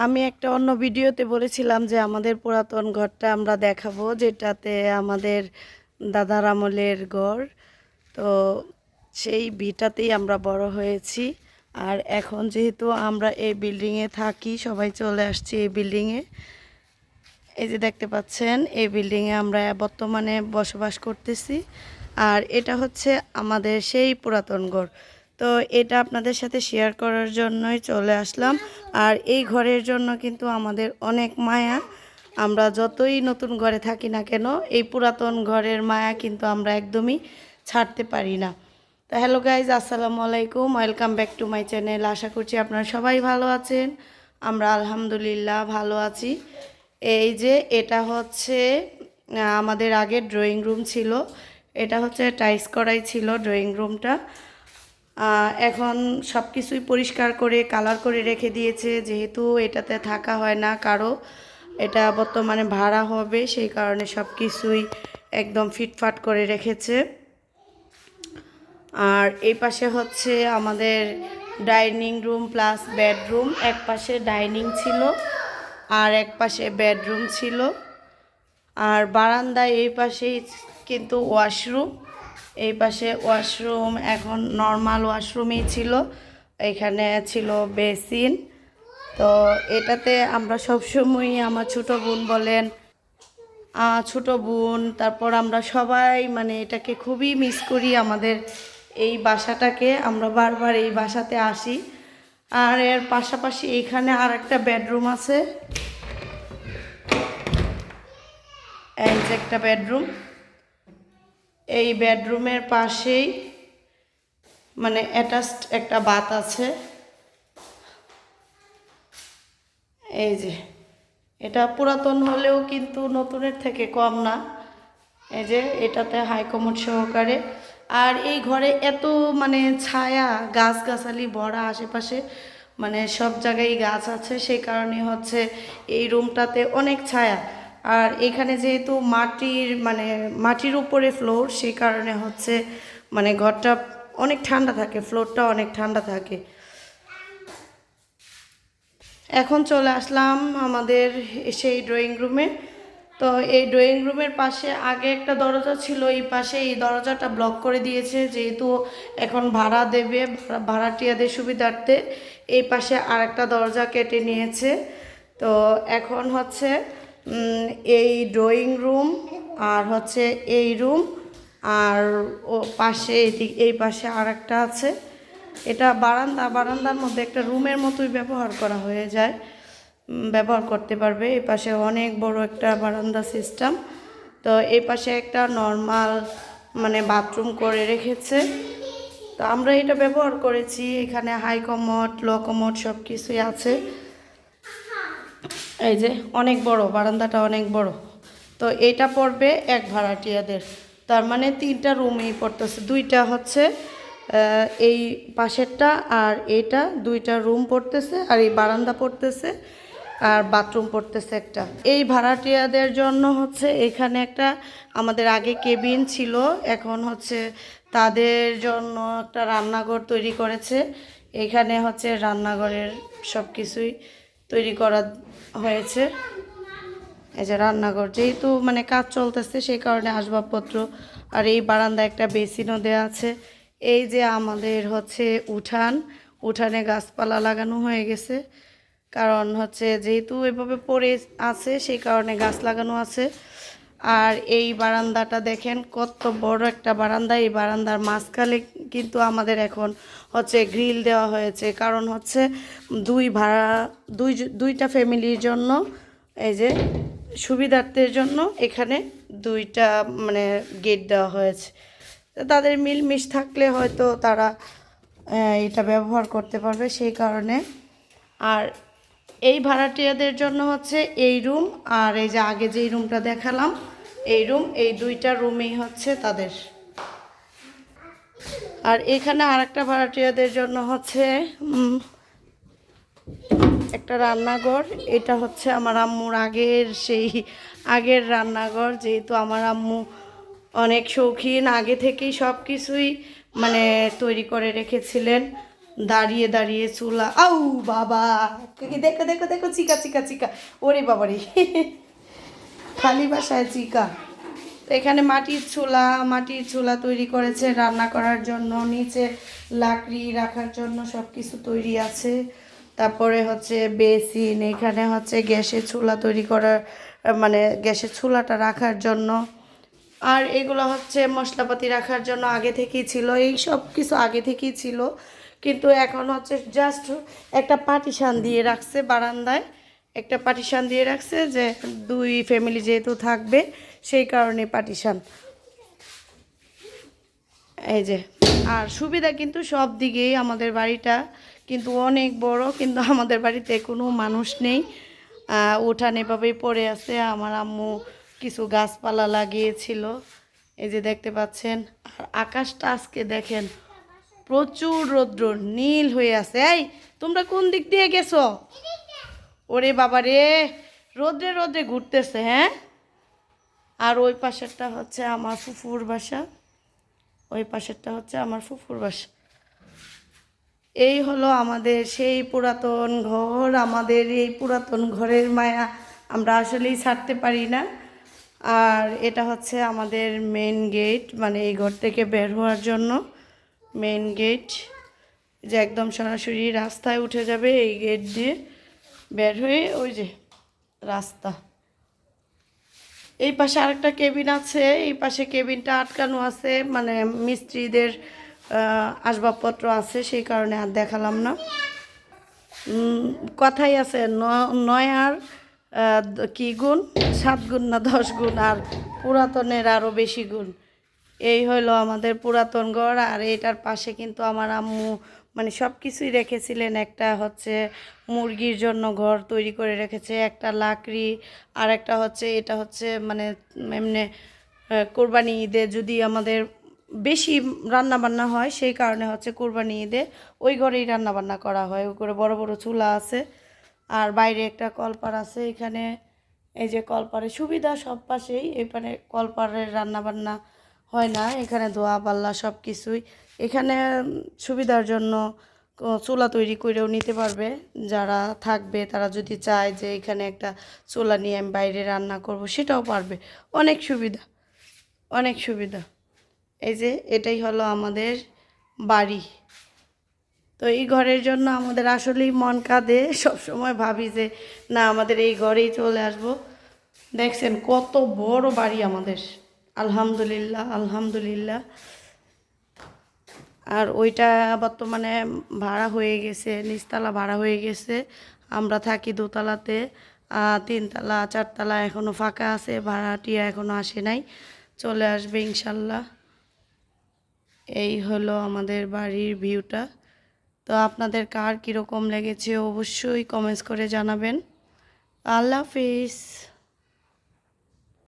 আমি একটা অন্য ভিডিওতে বলেছিলাম যে আমাদের পুরাতন ঘরটা আমরা দেখাবো, যেটাতে আমাদের দাদার আমলের ঘর। তো সেই ভিটাতেই আমরা বড় হয়েছি। আর এখন যেহেতু আমরা এই বিল্ডিংয়ে থাকি, সবাই চলে আসছি এই বিল্ডিংয়ে। এই যে দেখতে পাচ্ছেন, এই বিল্ডিংয়ে আমরা বর্তমানে বসবাস করতেছি। আর এটা হচ্ছে আমাদের সেই পুরাতন ঘর। তো এটা আপনাদের সাথে শেয়ার করার জন্যই চলে আসলাম। আর এই ঘরের জন্য কিন্তু আমাদের অনেক মায়া। আমরা যতই নতুন ঘরে থাকি না কেন, এই পুরাতন ঘরের মায়া কিন্তু আমরা একদমই ছাড়তে পারি না। তো হ্যালো গাইজ, আসসালামু আলাইকুম, welcome back to my channel. আশা করছি আপনারা সবাই ভালো আছেন। আমরা আলহামদুলিল্লাহ ভালো আছি। এই যে এটা হচ্ছে আমাদের আগের ড্রয়িং রুম ছিল। এটা হচ্ছে টাইলস করাই ছিল ড্রয়িং রুমটা। এখন সব কিছুই পরিষ্কার করে কালার করে রেখে দিয়েছে, যেহেতু এটাতে থাকা হয় না কারো, এটা বর্তমানে ভাড়া হবে, সেই কারণে সব কিছুই একদম ফিটফাট করে রেখেছে। আর এই পাশে হচ্ছে আমাদের ডাইনিং রুম প্লাস বেডরুম। এক পাশে ডাইনিং ছিল আর এক পাশে বেডরুম ছিল। আর বারান্দায় এই পাশেই কিন্তু ওয়াশরুম। এই পাশে ওয়াশরুম এখন নর্মাল ওয়াশরুমই ছিল, এখানে ছিল বেসিন। তো এটাতে আমরা সবসময়ই, আমার ছোটো বোন বলেন, ছোটো বোন, তারপর আমরা সবাই মানে এটাকে খুবই মিস করি, আমাদের এই বাসাটাকে। আমরা বারবার এই বাসাতে আসি। আর এর পাশাপাশি এখানে আর একটা বেডরুম আছে, এই যে একটা বেডরুম। এই বেডরুমের পাশেই মানে অ্যাটাচড একটা বাথ আছে। এই যে এটা পুরাতন হলেও কিন্তু নতুনের থেকে কম না। এই যে এটাতে হাইকমোড সহকারে। আর এই ঘরে এত মানে ছায়া, গাছগাছালি ভরা আশেপাশে, মানে সব জায়গায় গাছ আছে, সেই কারণে হচ্ছে এই রুমটাতে অনেক ছায়া। আর এখানে যেহেতু মাটির উপরে ফ্লোর, সেই কারণে হচ্ছে মানে ঘরটা অনেক ঠান্ডা থাকে, ফ্লোরটা অনেক ঠান্ডা থাকে। এখন চলে আসলাম আমাদের সেই ড্রয়িং রুমে। তো এই ড্রয়িং রুমের পাশে আগে একটা দরজা ছিল, এই পাশে এই দরজাটা ব্লক করে দিয়েছে, যেহেতু এখন ভাড়া দেবে, ভাড়াটিয়াদের সুবিধার্থে এই পাশে আর একটা দরজা কেটে নিয়েছে। তো এখন হচ্ছে এই ড্রয়িং রুম আর হচ্ছে এই রুম, আর ও পাশে এই পাশে আর একটা আছে। এটা বারান্দার মধ্যে একটা রুমের মতোই ব্যবহার করা হয়ে যায়, ব্যবহার করতে পারবে। এই পাশে অনেক বড় একটা বারান্দা সিস্টেম। তো এই পাশে একটা নর্মাল মানে বাথরুম করে রেখেছে। তো আমরা এটা ব্যবহার করেছি, এখানে হাই কমোড, লো কমোড সব কিছুই আছে। এই যে অনেক বড় বারান্দাটা, অনেক বড়। তো এটা পড়বে এক ভাড়াটিয়াদের, তার মানে 3টা রুমেই পড়তেছে। 2টা হচ্ছে এই পাশেরটা, আর এইটা 2টা রুম পড়তেছে, আর এই বারান্দা পড়তেছে, আর বাথরুম পড়তেছে একটা। এই ভাড়াটিয়াদের জন্য হচ্ছে এখানে একটা আমাদের আগে কেবিন ছিল, এখন হচ্ছে তাদের জন্য একটা রান্নাঘর তৈরি করেছে। এখানে হচ্ছে রান্নাঘরের সব কিছুই তৈরি করা হয়েছে। এই যে রান্নাঘর, যেহেতু মানে কাজ চলতেছে সেই কারণে আসবাবপত্র। আর এই বারান্দায় একটা বেসিনও দেওয়া আছে। এই যে আমাদের হচ্ছে উঠানে গাছপালা লাগানো হয়ে গেছে, কারণ হচ্ছে যেহেতু এভাবে পড়ে আছে সেই কারণে গাছ লাগানো আছে। আর এই বারান্দাটা দেখেন কত বড় একটা বারান্দা। এই বারান্দার মাঝখানে কিন্তু আমাদের এখন হচ্ছে গ্রিল দেওয়া হয়েছে, কারণ হচ্ছে দুইটা ফ্যামিলির জন্য, এই যে সুবিধার্থের জন্য এখানে 2টা মানে গেট দেওয়া হয়েছে। তাদের মিলমিশ থাকলে হয়তো তারা এটা ব্যবহার করতে পারবে, সেই কারণে। আর এই ভাড়াটিয়াদের জন্য হচ্ছে এই রুম, আর এই যে আগে যেই রুমটা দেখালাম এই রুম, এই 2টা রুমেই হচ্ছে তাদের। আর এখানে আর একটা ভাড়াটিয়াদের জন্য হচ্ছে একটা রান্নাঘর। এটা হচ্ছে আমার আম্মুর আগের রান্নাঘর, যেহেতু আমার আম্মু অনেক শৌখিন, আগে থেকেই সব কিছুই মানে তৈরি করে রেখেছিলেন। দাঁড়িয়ে দাঁড়িয়ে চুলা, আউ বাবা, দেখো দেখো দেখো, চিকা চিকা চিকা, ওরে বাবারে খালি বাসায় চিকা। তো এখানে মাটির চুলা তৈরি করেছে রান্না করার জন্য, নিচে লাকড়ি রাখার জন্য সব কিছু তৈরি আছে। তারপরে হচ্ছে বেসিন, এখানে হচ্ছে গ্যাসের চুলা তৈরি করার, মানে গ্যাসের চুলাটা রাখার জন্য। আর এগুলো হচ্ছে মশলাপাতি রাখার জন্য আগে থেকেই ছিল, এই সব কিছু আগে থেকেই ছিল, কিন্তু এখন হচ্ছে জাস্ট একটা পার্টিশান দিয়ে রাখছে বারান্দায়, একটা পার্টিশান দিয়ে রাখছে যে 2 ফ্যামিলি যেহেতু থাকবে সেই কারণে পার্টিশান। এই যে, আর সুবিধা কিন্তু সব দিকেই, আমাদের বাড়িটা কিন্তু অনেক বড়, কিন্তু আমাদের বাড়িতে কোনো মানুষ নেই, উঠান এভাবেই পড়ে আছে। আমার আম্মু কিছু গাছপালা লাগিয়েছিল, এই যে দেখতে পাচ্ছেন। আর আকাশটা আজকে দেখেন, প্রচুর রৌদ্র, নীল হয়ে আছে। এই তোমরা কোন দিক দিয়ে গেছো? ওরে বাবা রে, রোদ্রে রোদ্রে ঘুরতেছে। হ্যাঁ, আর ওই পাশেরটা হচ্ছে আমার ফুফুর বাসা, ওই পাশেরটা হচ্ছে আমার ফুফুর বাসা। এই হলো আমাদের সেই পুরাতন ঘর। আমাদের এই পুরাতন ঘরের মায়া আমরা আসলেই ছাড়তে পারি না। আর এটা হচ্ছে আমাদের মেন গেট, মানে এই ঘর থেকে বের হওয়ার জন্য মেন গেট, যে একদম সরাসরি রাস্তায় উঠে যাবে এই গেট দিয়ে বের হয়ে, ওই যে রাস্তা। এই পাশে আরেকটা কেবিন আছে, এই পাশে কেবিনটা আটকানো আছে, মানে মিস্ত্রিদের আসবাবপত্র আছে, সেই কারণে আর দেখালাম না। কথাই আছে, 9 আর কি গুণ, 7 গুণ না 10 গুণ, আর পুরাতনের আরও বেশি গুণ। এই হলো আমাদের পুরাতন ঘর। আর এটার পাশে কিন্তু আমার আম্মু মানে সব কিছুই রেখেছিলেন। একটা হচ্ছে মুরগির জন্য ঘর তৈরি করে রেখেছে, একটা লাকড়ি, আর একটা হচ্ছে এটা হচ্ছে মানে এমনি কোরবানি ঈদে যদি আমাদের বেশি রান্না বান্না হয়, সেই কারণে হচ্ছে কোরবানি ঈদে ওই ঘরেই রান্না বান্না করা হয়। ওই করে বড় বড় চুলা আছে, আর বাইরে একটা কলপার আছে। এখানে এই যে কলপারের সুবিধা সব পাশেই, এখানে কলপারের রান্না বান্না হয় না, এখানে ধোয়া পাল্লা সব কিছুই। এখানে সুবিধার জন্য চুলা তৈরি করেও নিতে পারবে যারা থাকবে, তারা যদি চায় যে এখানে একটা চুলা নিয়ে আমি বাইরে রান্না করব, সেটাও পারবে। অনেক সুবিধা, অনেক সুবিধা। এই যে এটাই হলো আমাদের বাড়ি। তো এই ঘরের জন্য আমাদের আসলেই মন কাঁদে, সবসময় ভাবি যে না আমাদের এই ঘরেই চলে আসব। দেখছেন কত বড় বাড়ি আমাদের, আলহামদুলিল্লাহ আলহামদুলিল্লাহ। আর ওইটা বর্তমানে ভাড়া হয়ে গেছে, নিচতলা ভাড়া হয়ে গেছে, আমরা থাকি দোতলাতে। 3তলা 4তলা এখনও ফাঁকা আছে, ভাড়াটিয়া এখনও আসে নাই, চলে আসবে ইনশাল্লাহ। এই হলো আমাদের বাড়ির ভিউটা। তো আপনাদের কার কীরকম লেগেছে অবশ্যই কমেন্টস করে জানাবেন। আল্লাহ হাফিজ।